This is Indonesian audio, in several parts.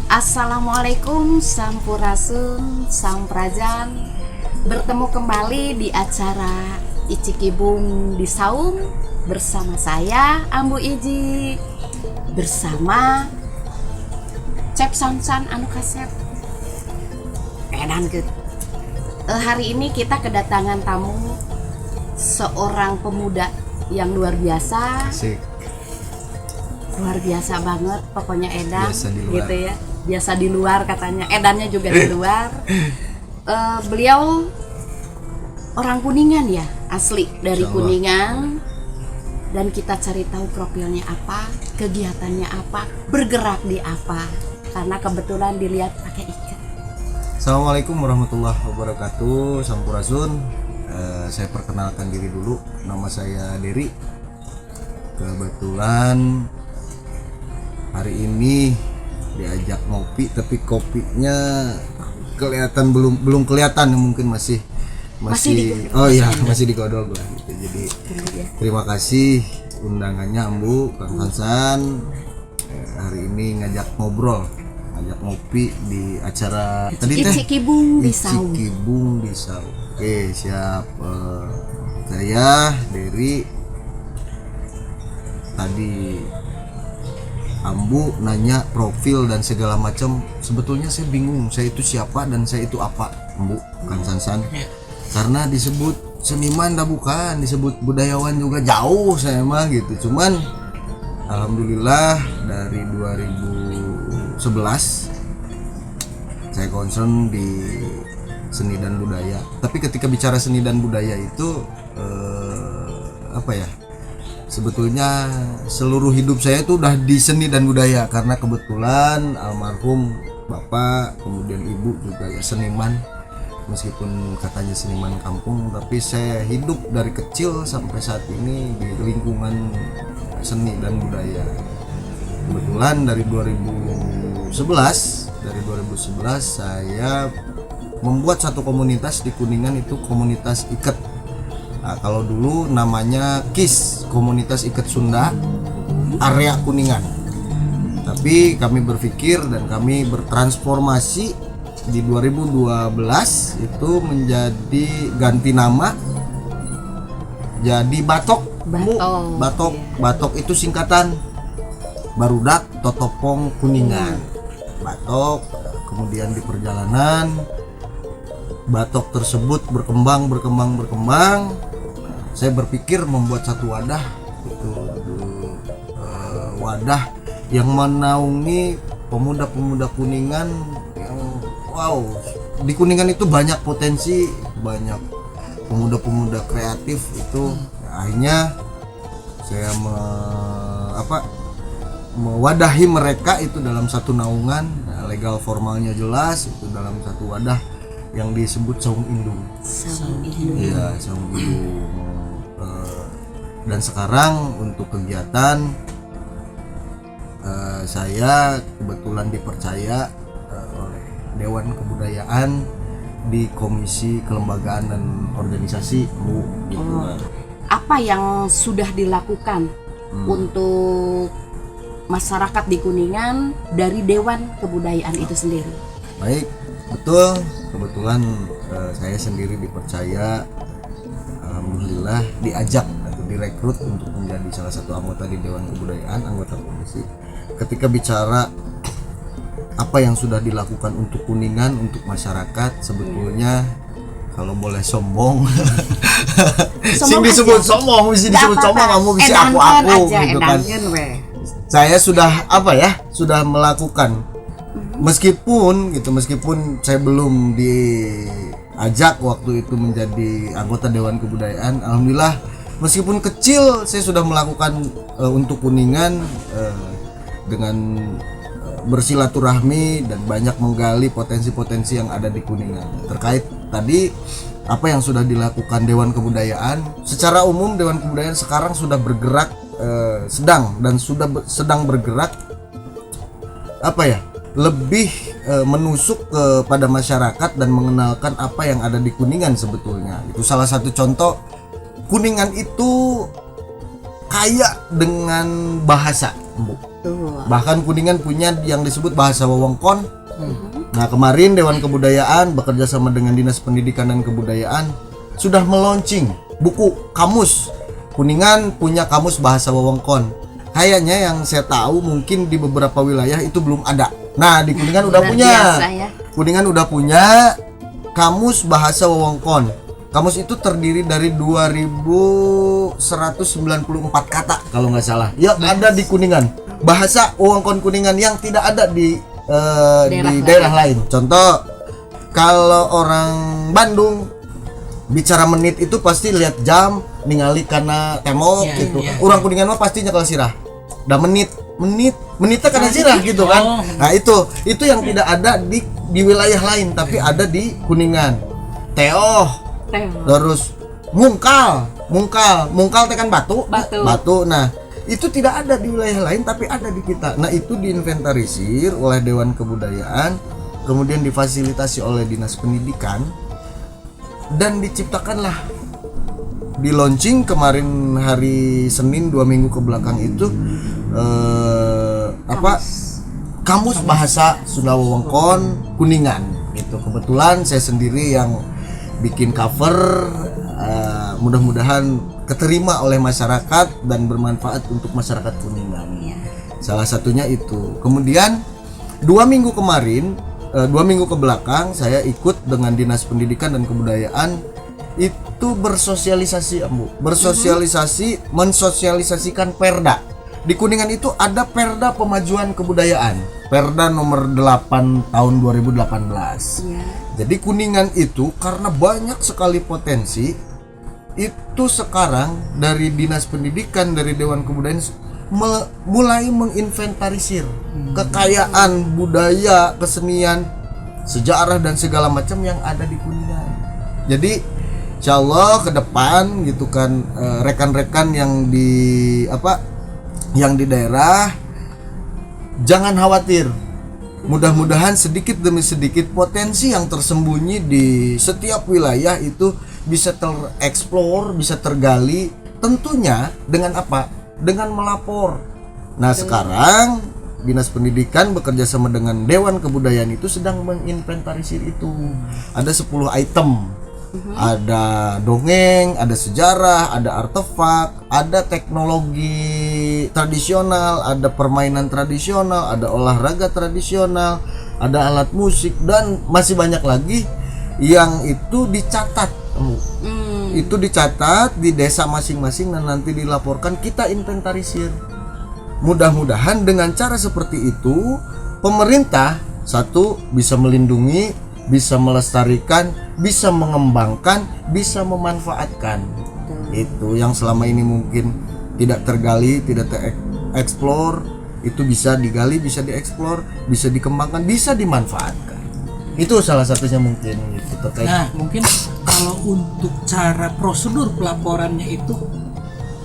Assalamualaikum Sampurasun Samprajan. Bertemu kembali di acara Icikibung di Saung bersama saya Ambu Iji, bersama Cep Sansan anu kasep edan ke. Hari ini kita kedatangan tamu seorang pemuda yang luar biasa. Asik. Luar biasa banget pokoknya edan gitu ya. Biasa di luar katanya, edannya juga di luar. Beliau orang Kuningan ya, asli dari Kuningan. Dan kita cari tahu profilnya apa, kegiatannya apa, bergerak di apa. Karena kebetulan dilihat pakai ikat. Assalamualaikum warahmatullahi wabarakatuh. Sampurasun. Saya perkenalkan diri dulu. Nama saya Dery. Kebetulan hari ini diajak ngopi, tapi kopinya kelihatan belum kelihatan, mungkin masih oh iya masih digodol gua gitu. Jadi terima kasih undangannya Ambu Kang Sansan hari ini ngajak ngopi di acara tadi teh Icikibung di Saung. Icikibung di Saung. Oke, siap. Saya Dery. Tadi Ambu nanya profil dan segala macam. Sebetulnya saya bingung, saya itu siapa dan saya itu apa, Ambu Kang Sansan. Karena disebut seniman dah bukan, disebut budayawan juga jauh saya mah gitu. Cuman alhamdulillah dari 2011 saya concern di seni dan budaya. Tapi ketika bicara seni dan budaya itu sebetulnya seluruh hidup saya itu udah di seni dan budaya, karena kebetulan almarhum bapak kemudian ibu juga ya seniman. Meskipun katanya seniman kampung, tapi saya hidup dari kecil sampai saat ini di lingkungan seni dan budaya. Kebetulan dari 2011 saya membuat satu komunitas di Kuningan, itu komunitas iket. Nah, kalau dulu namanya KIS, Komunitas Iket Sunda Area Kuningan. Tapi kami berpikir dan kami bertransformasi di 2012 itu menjadi ganti nama jadi Batok. Batok itu singkatan Barudak Totopong Kuningan. Batok. Kemudian di perjalanan Batok tersebut berkembang. Saya berpikir membuat satu wadah, itu wadah yang menaungi pemuda-pemuda Kuningan yang di Kuningan itu banyak potensi, banyak pemuda-pemuda kreatif itu. Akhirnya saya mewadahi mereka itu dalam satu naungan, legal formalnya jelas, itu dalam satu wadah yang disebut Saung Indung. Iya, Saung Indung. Dan sekarang untuk kegiatan saya kebetulan dipercaya oleh Dewan Kebudayaan di Komisi Kelembagaan dan Organisasi gitu. Apa yang sudah dilakukan untuk masyarakat di Kuningan dari Dewan Kebudayaan itu sendiri? Baik, betul. Kebetulan saya sendiri dipercaya, alhamdulillah diajak atau direkrut untuk menjadi salah satu anggota di Dewan Kebudayaan, anggota komisi. Ketika bicara apa yang sudah dilakukan untuk Kuningan, untuk masyarakat, sebetulnya kalau boleh sombong, sing disebut sombong, mesti disebut sombong, kamu bisa aku gitu kan. Saya sudah sudah melakukan, meskipun saya belum diajak waktu itu menjadi anggota Dewan Kebudayaan. Alhamdulillah, meskipun kecil saya sudah melakukan untuk Kuningan dengan bersilaturahmi dan banyak menggali potensi-potensi yang ada di Kuningan. Terkait tadi apa yang sudah dilakukan Dewan Kebudayaan, secara umum Dewan Kebudayaan sekarang sudah bergerak sedang bergerak lebih menusuk kepada masyarakat dan mengenalkan apa yang ada di Kuningan sebetulnya. Itu salah satu contoh. Kuningan itu kaya dengan bahasa, Bu. Betul. Bahkan Kuningan punya yang disebut bahasa wewengkon. Nah, kemarin Dewan Kebudayaan bekerja sama dengan Dinas Pendidikan dan Kebudayaan sudah meluncing buku kamus. Kuningan punya kamus bahasa wewengkon. Kayaknya yang saya tahu mungkin di beberapa wilayah itu belum ada. Nah, di Kuningan udah Luar punya. biasa, ya. Kuningan udah punya kamus bahasa wewengkon. Kamus itu terdiri dari 2194 kata kalau nggak salah. Ya, ada di Kuningan. Bahasa wewengkon Kuningan yang tidak ada di daerah lain. Contoh, kalau orang Bandung bicara menit itu pasti lihat jam, ningali karena temok gitu. Orang Kuningan mah pasti nyekel sirah. Dah menitnya karena sirah gitu kan. Nah, itu yang tidak ada di wilayah lain tapi ada di Kuningan. Terus mungkal teh kan batu. Nah, itu tidak ada di wilayah lain tapi ada di kita. Nah, itu diinventarisir oleh Dewan Kebudayaan, kemudian difasilitasi oleh Dinas Pendidikan, dan diciptakanlah di launching kemarin hari Senin 2 minggu ke belakang itu kamus bahasa Sunda Wewengkon Kuningan gitu. Kebetulan saya sendiri yang bikin cover, mudah-mudahan keterima oleh masyarakat dan bermanfaat untuk masyarakat Kuningan. Salah satunya itu. Kemudian 2 minggu kemarin, 2 minggu ke belakang saya ikut dengan Dinas Pendidikan dan Kebudayaan itu bersosialisasi, mensosialisasikan Perda. Di Kuningan itu ada Perda Pemajuan Kebudayaan, Perda nomor 8 tahun 2018. Jadi Kuningan itu karena banyak sekali potensi, itu sekarang dari Dinas Pendidikan, dari Dewan Kebudayaan mulai menginventarisir kekayaan budaya, kesenian, sejarah dan segala macam yang ada di Kuningan. Jadi insya Allah ke depan gitu kan, rekan-rekan yang di daerah jangan khawatir. Mudah-mudahan sedikit demi sedikit potensi yang tersembunyi di setiap wilayah itu bisa tereksplor, bisa tergali. Tentunya dengan apa? Dengan melapor. Nah, sekarang Dinas Pendidikan bekerja sama dengan Dewan Kebudayaan itu sedang menginventarisir itu. Ada 10 item. Ada dongeng, ada sejarah, ada artefak, ada teknologi tradisional, ada permainan tradisional, ada olahraga tradisional, ada alat musik, dan masih banyak lagi yang itu dicatat. Itu dicatat di desa masing-masing dan nanti dilaporkan, kita inventarisir. Mudah-mudahan dengan cara seperti itu pemerintah satu bisa melindungi, bisa melestarikan, bisa mengembangkan, bisa memanfaatkan. Itu yang selama ini mungkin tidak tergali, tidak tereksplor, itu bisa digali, bisa dieksplor, bisa dikembangkan, bisa dimanfaatkan. Itu salah satunya mungkin gitu terkait. Nah, mungkin kalau untuk cara prosedur pelaporannya itu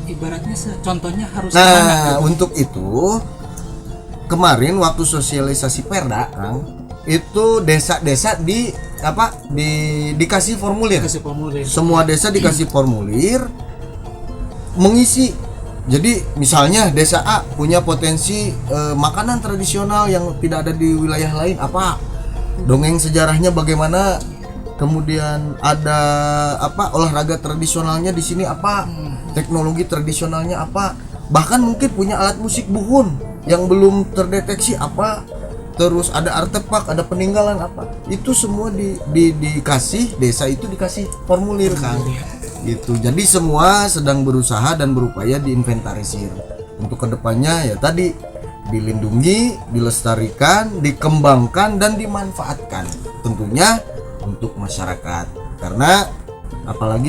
ibaratnya contohnya harus Nah, untuk itu kemarin waktu sosialisasi Perda, Kang, itu desa-desa dikasih formulir. Semua desa dikasih formulir mengisi. Jadi misalnya desa A punya potensi makanan tradisional yang tidak ada di wilayah lain, apa? Dongeng sejarahnya bagaimana? Kemudian ada olahraga tradisionalnya di sini apa? Teknologi tradisionalnya apa? Bahkan mungkin punya alat musik buhun yang belum terdeteksi apa? Terus ada artefak, ada peninggalan apa? Itu semua dikasih, desa itu dikasih formulir, Kang. Gitu. Jadi semua sedang berusaha dan berupaya diinventarisir. Untuk kedepannya ya tadi dilindungi, dilestarikan, dikembangkan dan dimanfaatkan. Tentunya untuk masyarakat. Karena apalagi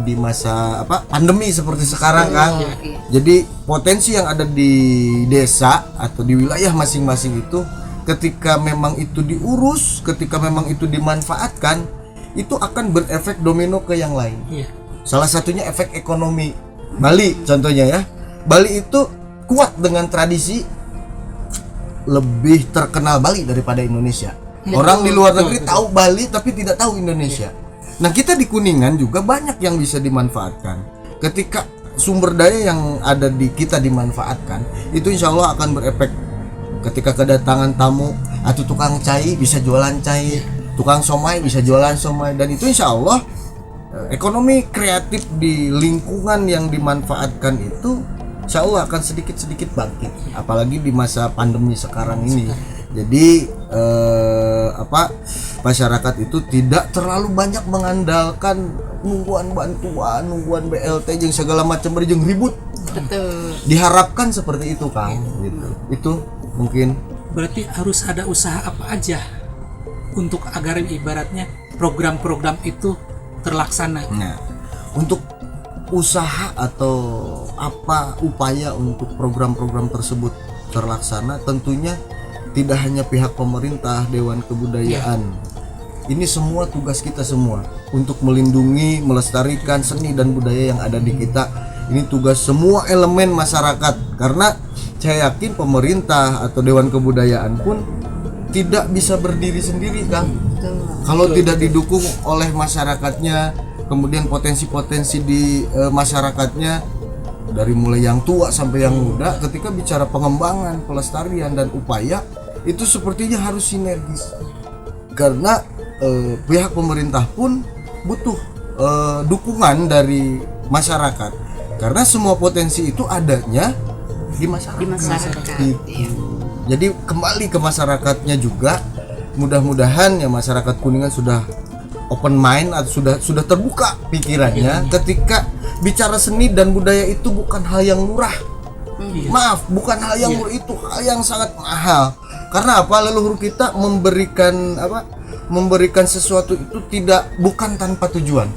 di masa pandemi seperti sekarang, Kang. Jadi potensi yang ada di desa atau di wilayah masing-masing itu ketika memang itu diurus, ketika memang itu dimanfaatkan, itu akan berefek domino ke yang lain. Salah satunya efek ekonomi. Bali contohnya ya. Bali itu kuat dengan tradisi, lebih terkenal Bali daripada Indonesia. Orang di luar negeri tahu Bali tapi tidak tahu Indonesia. Nah, kita di Kuningan juga banyak yang bisa dimanfaatkan. Ketika sumber daya yang ada di kita dimanfaatkan, itu insya Allah akan berefek. Ketika kedatangan tamu atau tukang cai bisa jualan cai, tukang somai bisa jualan somai, dan itu insya Allah ekonomi kreatif di lingkungan yang dimanfaatkan itu insya Allah akan sedikit-sedikit bangkit, apalagi di masa pandemi sekarang ini. Jadi masyarakat itu tidak terlalu banyak mengandalkan nungguan bantuan, nungguan BLT jeung segala macam jeung ribut. Betul. Diharapkan seperti itu, Kang. Gitu. Itu mungkin. Berarti harus ada usaha apa aja untuk agar ibaratnya program-program itu terlaksana. Nah, untuk usaha atau apa upaya untuk program-program tersebut terlaksana, tentunya tidak hanya pihak pemerintah, Dewan Kebudayaan. Ini semua tugas kita semua untuk melindungi, melestarikan seni dan budaya yang ada di kita. Ini tugas semua elemen masyarakat, karena saya yakin pemerintah atau Dewan Kebudayaan pun tidak bisa berdiri sendiri, Kang. Kalau tidak didukung oleh masyarakatnya, kemudian potensi-potensi di masyarakatnya dari mulai yang tua sampai yang muda, ketika bicara pengembangan, pelestarian dan upaya itu sepertinya harus sinergis. Karena pihak pemerintah pun butuh dukungan dari masyarakat, karena semua potensi itu adanya di masyarakat. Di masyarakat. Gitu. Iya. Jadi kembali ke masyarakatnya juga, mudah-mudahan ya masyarakat Kuningan sudah open mind atau sudah terbuka pikirannya ketika bicara seni dan budaya itu bukan hal yang murah. Maaf, bukan hal yang murah, itu hal yang sangat mahal. Karena apa? Leluhur kita memberikan sesuatu itu bukan tanpa tujuan.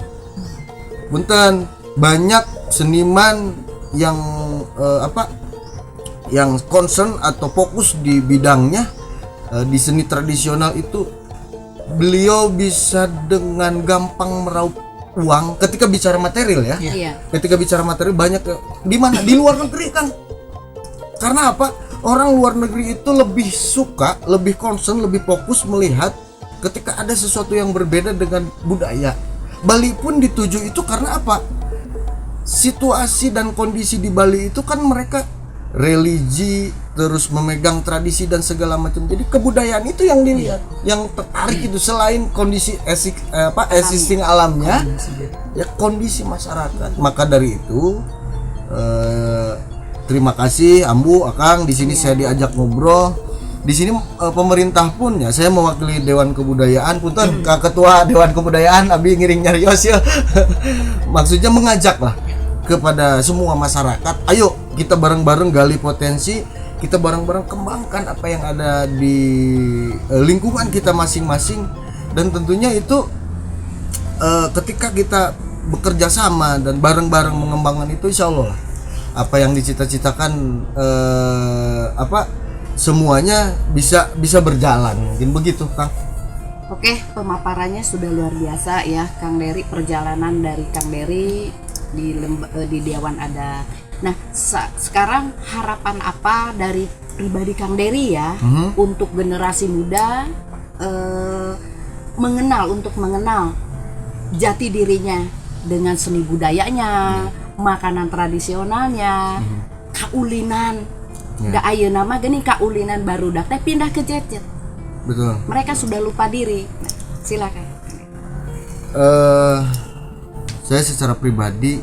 Punten, banyak seniman yang yang concern atau fokus di bidangnya di seni tradisional itu, beliau bisa dengan gampang meraup uang ketika bicara material ya. Iya. Ketika bicara material banyak di mana? Di luar negeri, Kang. Karena apa? Orang luar negeri itu lebih suka, lebih concern, lebih fokus melihat ketika ada sesuatu yang berbeda dengan budaya. Bali pun dituju itu karena apa? Situasi dan kondisi di Bali itu kan mereka religi, terus memegang tradisi dan segala macam. Jadi kebudayaan itu yang dilihat, yang tertarik itu selain kondisi existing alamnya, ya kondisi masyarakat. Maka dari itu terima kasih Ambu, Akang, di sini saya diajak ngobrol. Di sini pemerintah pun ya, saya mewakili Dewan Kebudayaan, punten Ketua Dewan Kebudayaan Abi ngiring nyarios ya. Maksudnya mengajak lah kepada semua masyarakat, ayo kita bareng-bareng gali potensi, kita bareng-bareng kembangkan apa yang ada di lingkungan kita masing-masing. Dan tentunya itu ketika kita bekerja sama dan bareng-bareng mengembangkan itu, insya Allah apa yang dicita-citakan semuanya bisa berjalan, mungkin begitu, Kang. Oke, pemaparannya sudah luar biasa ya, Kang Dery. Perjalanan dari Kang Dery di Dewan ada. Nah, sekarang harapan apa dari pribadi Kang Dery ya untuk generasi muda mengenal jati dirinya dengan seni budayanya, makanan tradisionalnya, kaulinan. Da ayeuna mah geuning kaulinan barudak teh pindah ke gadget. Betul. Mereka sudah lupa diri. Nah, silakan. Saya secara pribadi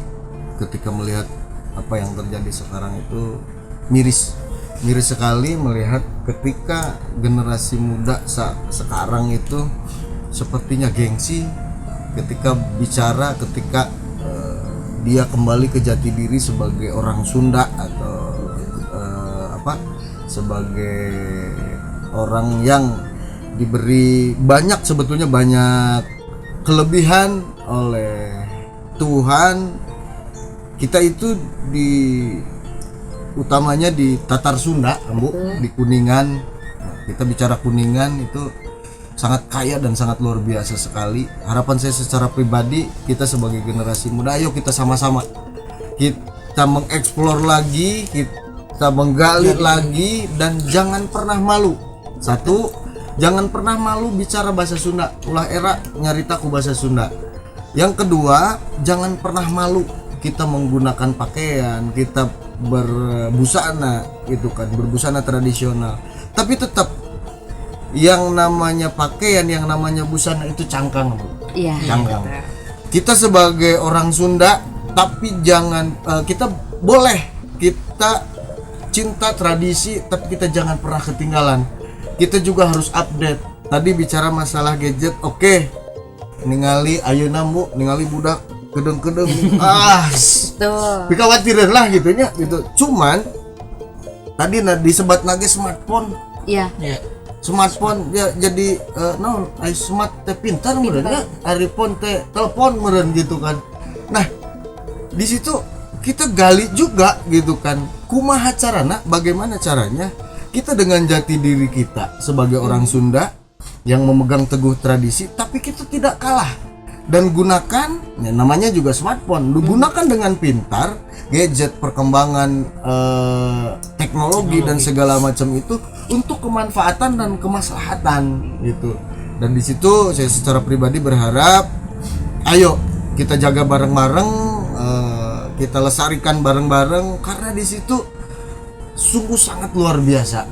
ketika melihat apa yang terjadi sekarang itu miris sekali melihat ketika generasi muda sekarang itu sepertinya gengsi ketika bicara, ketika dia kembali ke jati diri sebagai orang Sunda atau sebagai orang yang diberi sebetulnya banyak kelebihan oleh Tuhan. Kita itu utamanya di Tatar Sunda, Ambu, di Kuningan. Kita bicara Kuningan itu sangat kaya dan sangat luar biasa sekali. Harapan saya secara pribadi, kita sebagai generasi muda, ayo kita sama-sama kita mengeksplor lagi, kita menggali lagi, dan jangan pernah malu. Satu, jangan pernah malu bicara bahasa Sunda. Ulah era nyarita ku bahasa Sunda. Yang kedua, jangan pernah malu kita menggunakan pakaian, kita berbusana gitu kan, berbusana tradisional, tapi tetap yang namanya pakaian, yang namanya busana itu cangkang, Bu. Iya. Cangkang. Kita sebagai orang Sunda, tapi jangan kita boleh kita cinta tradisi, tapi kita jangan pernah ketinggalan. Kita juga harus update. Tadi bicara masalah gadget, oke. Ningali ayeuna Bu, ningali budak kedeng-kedeng. Tuh. Tapi khawatiran lah gitunya gitu. Cuman tadi disebat lagi smartphone. Iya. Ya. Smartphone ya jadi naon smart teh pintar meureun ya, iPhone teh telepon meureun gitu kan. Nah, di situ kita gali juga gitu kan. Kumaha carana, bagaimana caranya kita dengan jati diri kita sebagai orang Sunda yang memegang teguh tradisi, tapi kita tidak kalah dan gunakan ya, namanya juga smartphone, gunakan dengan pintar gadget, perkembangan teknologi dan segala macam itu untuk kemanfaatan dan kemaslahatan gitu. Dan di situ saya secara pribadi berharap ayo kita jaga bareng-bareng, kita lestarikan bareng-bareng, karena di situ sungguh sangat luar biasa.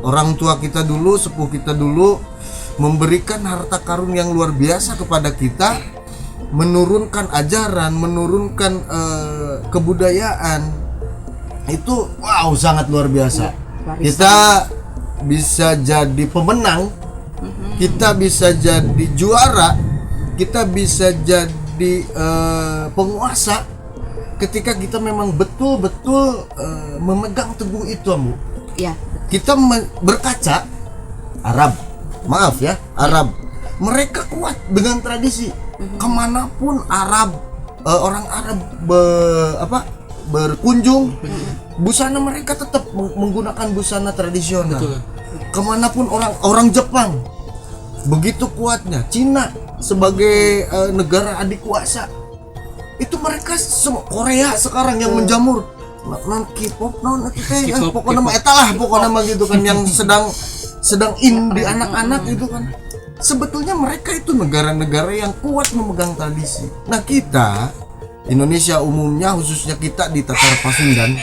Orang tua kita dulu, sepuh kita dulu memberikan harta karun yang luar biasa kepada kita, menurunkan ajaran, menurunkan kebudayaan. Itu wow, sangat luar biasa. Kita bisa jadi pemenang, kita bisa jadi juara, kita bisa jadi penguasa ketika kita memang betul-betul memegang teguh itu, Bu. Iya. Kita berkaca Arab, maaf ya, Arab, mereka kuat dengan tradisi. Kemanapun Arab, orang Arab berkunjung, busana mereka tetap menggunakan busana tradisional. Betul. Kemanapun orang Jepang, begitu kuatnya. Cina sebagai negara adik kuasa, itu mereka semua. Korea sekarang yang menjamur non K-pop, non itu teh pokoknya mah eta lah, pokoknya mah gitu kan, yang sedang in di anak-anak itu kan. Sebetulnya mereka itu negara-negara yang kuat memegang tradisi. Nah, kita Indonesia umumnya, khususnya kita di Tatar Pasundan,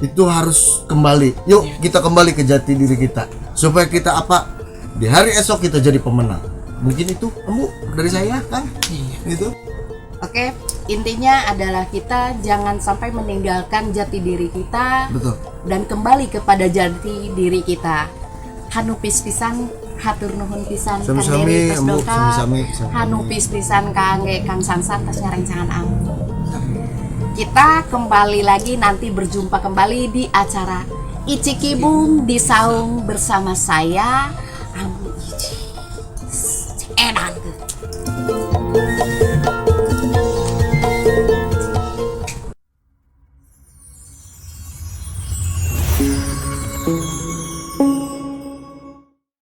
itu harus kembali. Yuk kita kembali ke jati diri kita, supaya kita di hari esok kita jadi pemenang. Mungkin itu dari saya, Kang. Gitu. Oke, intinya adalah kita jangan sampai meninggalkan jati diri kita. Betul. Dan kembali kepada jati diri kita. Hanupis pisan, hatur nuhun pisan Kang Dery tos Doka. Hanupis pisan Kang Sansan tos nyarencangan am. Kita kembali lagi nanti, berjumpa kembali di acara Icikibung di Saung bersama saya Amu Ici. Edan.